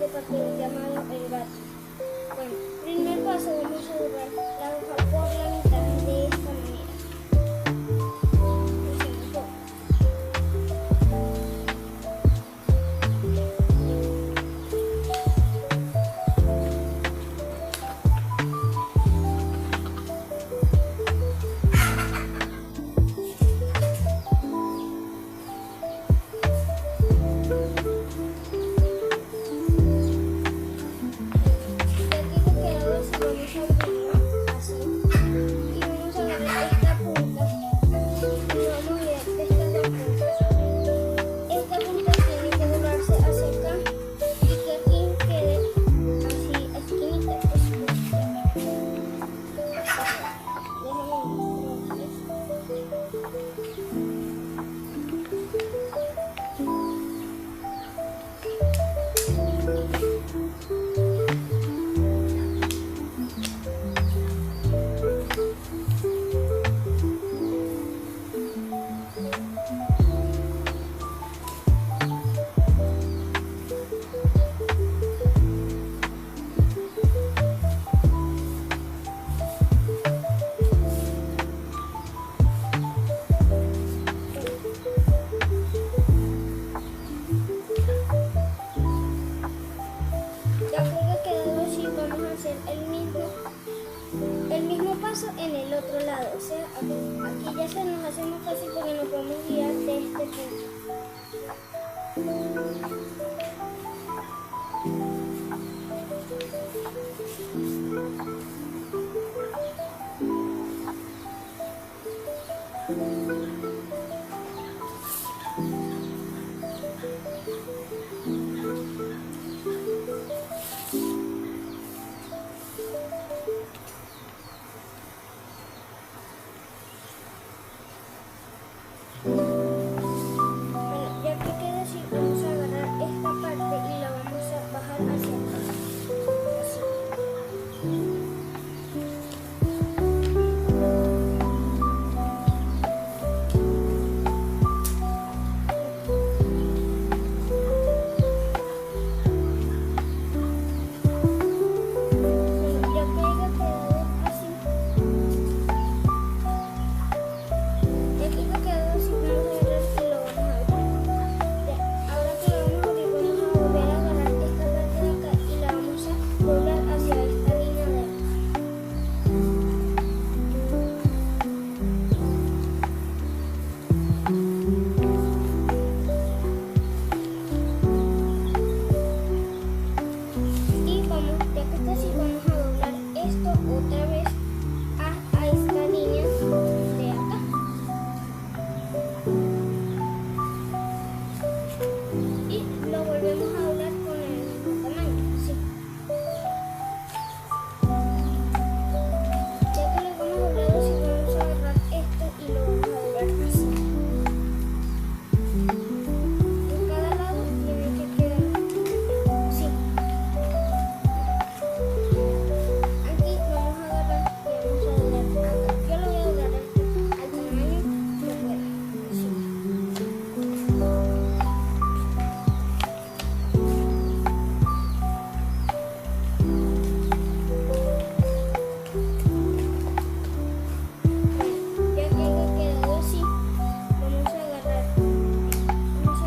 papel llamado el gato. Bueno, primer paso, vamos a doblar la hoja por la mitad de esta manera. Hacemos todo. En el otro lado, o sea, aquí ya se nos hace más fácil porque nos podemos guiar de este punto. Bueno, ya que queda así, vamos a agarrar esta parte y la vamos a bajar hacia acá. Así. Bueno, ya que haya quedado así. Ya que haya quedado así, vamos a agarrar y lo vamos a abrir. Ahora que lo vamos a abrir, vamos a volver a agarrar esta parte de acá y la vamos a doblar hacia esta línea de acá. Y vamos, ya que está así, vamos a doblar esto otra vez a esta línea de acá. Y lo volvemos a doblar con el mismo tamaño, así. Ya que lo hemos doblado así, vamos a agarrar esto y lo vamos a doblar así. En cada lado tiene que quedar así. Aquí vamos a agarrar y vamos a doblar acá. Yo lo voy a doblar al tamaño que pueda, así. Ya que haya quedado así, vamos a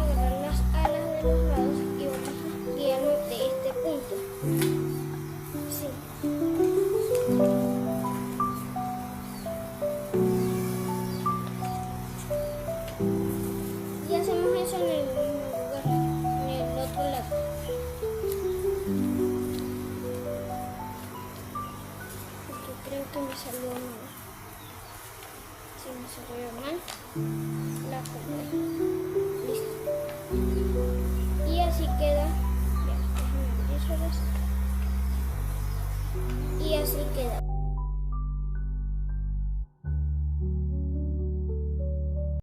agarrar las alas de los lados y vamos a guiarnos de este punto. Así. Y hacemos eso en el mismo lugar, en el otro lado. Porque creo que me salió mal. Si me salió mal, la pongo ahí. Listo.